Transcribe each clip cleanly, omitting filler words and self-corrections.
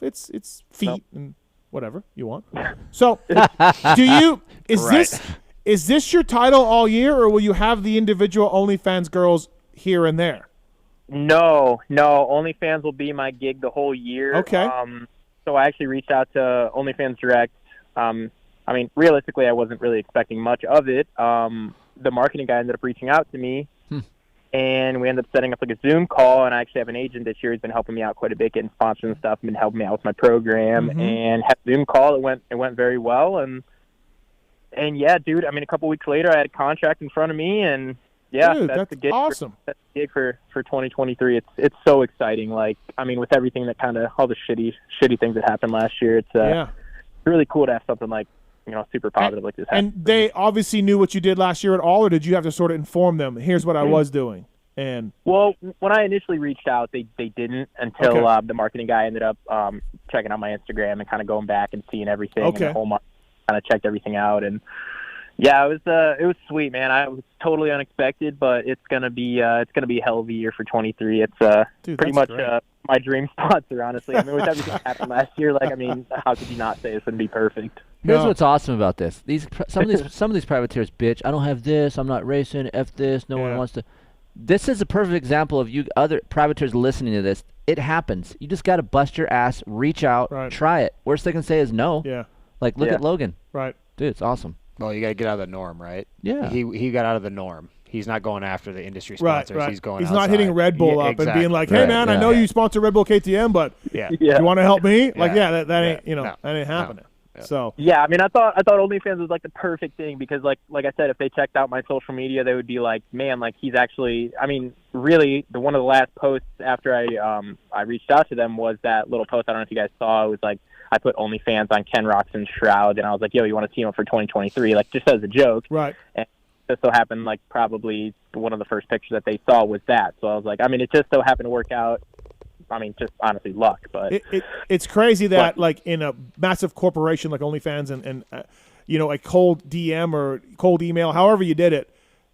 It's feet and whatever you want. So, is this your title all year, or will you have the individual OnlyFans girls here and there? No. OnlyFans will be my gig the whole year. Okay. So I actually reached out to OnlyFans Direct. I mean, realistically, I wasn't really expecting much of it. The marketing guy ended up reaching out to me, and we ended up setting up like a Zoom call. And I actually have an agent this year who's been helping me out quite a bit, getting sponsors and stuff, and been helping me out with my program. And had a Zoom call. It went very well. And yeah, dude. I mean, a couple weeks later, I had a contract in front of me, and yeah, dude, that's the gig. Awesome. That's the gig for 2023. It's so exciting. Like, I mean, with everything that kind of all the shitty things that happened last year, it's really cool to have something like, super positive like this happen. And they obviously knew what you did last year at all, or did you have to sort of inform them? Here's what I was doing. And well, when I initially reached out, they didn't until the marketing guy ended up checking out my Instagram and kind of going back and seeing everything. And the whole month kind of checked everything out. And yeah, it was sweet, man. I was totally unexpected, but it's gonna be a hell of a year for 23. It's pretty much my dream sponsor, honestly. I mean, with everything that happened last year, like, I mean, how could you not say it's gonna be perfect? Here's what's awesome about this. Some of these privateers bitch. I don't have this. I'm not racing. F this. No one wants to. This is a perfect example of you other privateers listening to this. It happens. You just got to bust your ass, reach out, try it. Worst they can say is no. Yeah. Like, look at Logan. Right. Dude, it's awesome. Well, you got to get out of the norm, right? Yeah. He got out of the norm. He's not going after the industry sponsors. Right. He's going He's outside. not hitting Red Bull up and being like, hey, man, I know you sponsor Red Bull KTM, but you want to help me? Like, that ain't, that ain't happening. No. So yeah, I mean, I thought OnlyFans was like the perfect thing because like I said, if they checked out my social media, they would be like, man, like he's actually. I mean, really, one of the last posts after I reached out to them was that little post. I don't know if you guys saw. It was like I put OnlyFans on Ken Roxon's shroud, and I was like, yo, you want to team up for 2023? Like just as a joke, right? And it so happened like probably one of the first pictures that they saw was that. So I was like, I mean, it just so happened to work out. I mean, just honestly luck, but it's crazy that like in a massive corporation like OnlyFans and a cold DM or cold email, however you did it,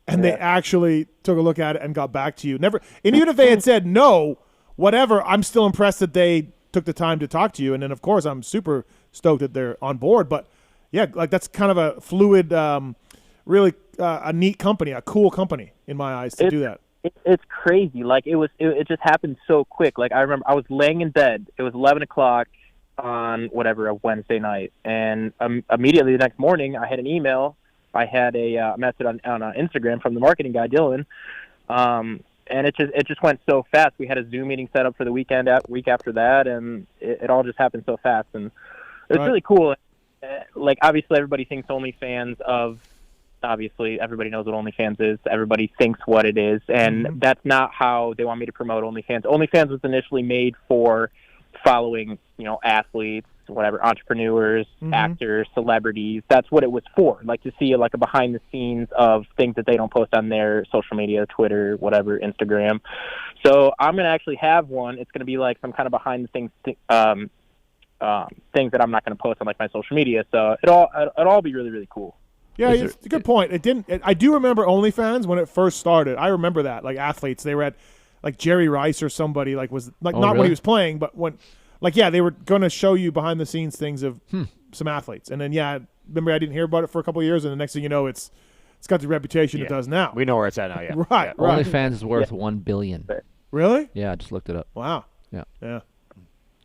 and they actually took a look at it and got back to you. Never, and even if they had said no, whatever, I'm still impressed that they took the time to talk to you. And then of course I'm super stoked that they're on board. But yeah, like that's kind of a fluid, really a neat company, a cool company in my eyes to do that. It's crazy. Like it just happened so quick. Like I remember I was laying in bed. It was 11 o'clock on a Wednesday night, and immediately the next morning I had an email. I had a message on Instagram from the marketing guy Dylan, and it just went so fast. We had a Zoom meeting set up for the week after that, and it all just happened so fast, and it was really cool. Like obviously everybody thinks OnlyFans of. Obviously, everybody knows what OnlyFans is. Everybody thinks what it is, and that's not how they want me to promote OnlyFans. OnlyFans was initially made for following, athletes, whatever, entrepreneurs, actors, celebrities. That's what it was for. Like to see like a behind the scenes of things that they don't post on their social media, Twitter, whatever, Instagram. So I'm gonna actually have one. It's gonna be like some kind of behind the scenes things that I'm not gonna post on like my social media. So it'll all be really, really cool. Yeah, it's a good point. I do remember OnlyFans when it first started. I remember that, like athletes, they were at, like Jerry Rice or somebody, like was like not when he was playing, but when, like they were going to show you behind the scenes things of some athletes, and then remember I didn't hear about it for a couple of years, and the next thing you know, it's got the reputation it does now. We know where it's at now. Yeah, right. OnlyFans is worth $1 billion. Really? Yeah, I just looked it up. Wow. Yeah.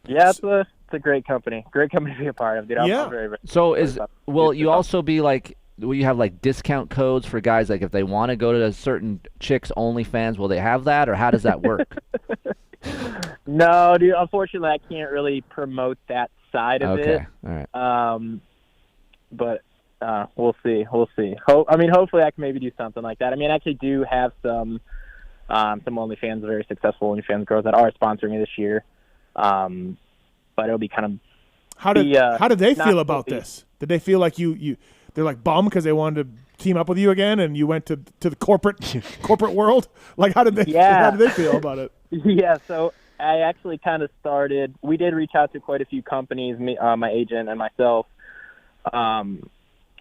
It's a great company. Great company to be a part of, dude. I'm very, very so will you also be like? Will you have like discount codes for guys, like if they want to go to a certain chick's OnlyFans, will they have that, or how does that work? No, dude. Unfortunately, I can't really promote that side of it. All right. But we'll see. Hopefully, I can maybe do something like that. I mean, I actually do have some OnlyFans, very successful OnlyFans girls that are sponsoring me this year. But it'll be kind of. How did they feel about this? Did they feel like they're like bummed because they wanted to team up with you again, and you went to the corporate world? Like, how did they feel about it? Yeah, so I actually kind of started. We did reach out to quite a few companies, my agent and myself,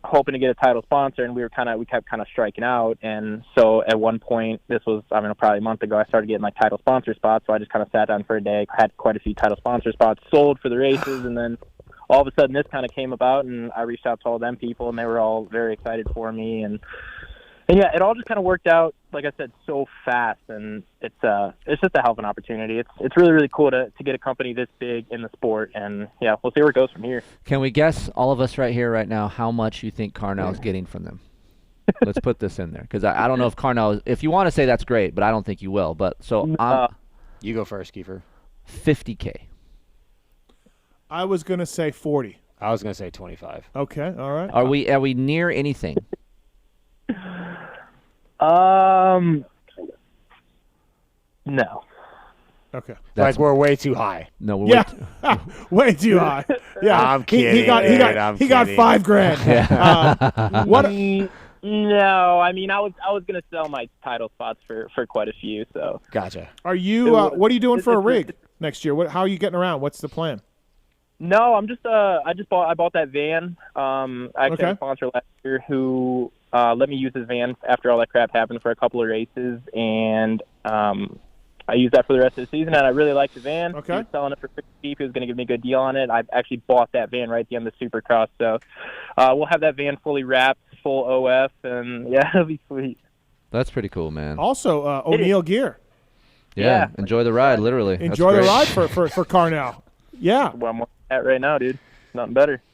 hoping to get a title sponsor, and we kept kind of striking out. And so at one point, this was, I mean, probably a month ago, I started getting like title sponsor spots. So I just kind of sat down for a day, had quite a few title sponsor spots sold for the races, and then all of a sudden this kind of came about, and I reached out to all them people, and they were all very excited for me. And yeah, it all just kind of worked out, like I said, so fast, and it's just a hell of an opportunity. It's really, really cool to get a company this big in the sport, and yeah, we'll see where it goes from here. Can we guess, all of us right here, right now, how much you think Karnow is getting from them? Let's put this in there, because I don't know if Karnow, if you want to say that's great, but I don't think you will. But so you go first, Kiefer. $50K. I was gonna say 40. I was gonna say 25. Okay, all right. Are we near anything? No. Okay. Like we're way too high. No, we're way too high. Yeah, I'm kidding. He got $5,000. Yeah. What? No, I mean, I was gonna sell my title spots for quite a few. So. Gotcha. Are you? What are you doing for a rig next year? How are you getting around? What's the plan? No, I'm just I bought that van. I actually had a sponsor last year who let me use his van after all that crap happened for a couple of races, and I used that for the rest of the season, and I really liked the van. Okay. He was selling it for pretty cheap. He was going to give me a good deal on it. I actually bought that van right at the end of the Supercross, so we'll have that van fully wrapped, full OF, and yeah, it'll be sweet. That's pretty cool, man. Also, O'Neill gear. Yeah, enjoy the ride, literally. Enjoy the ride for Karnow. Yeah. Well, I'm at right now, dude. Nothing better.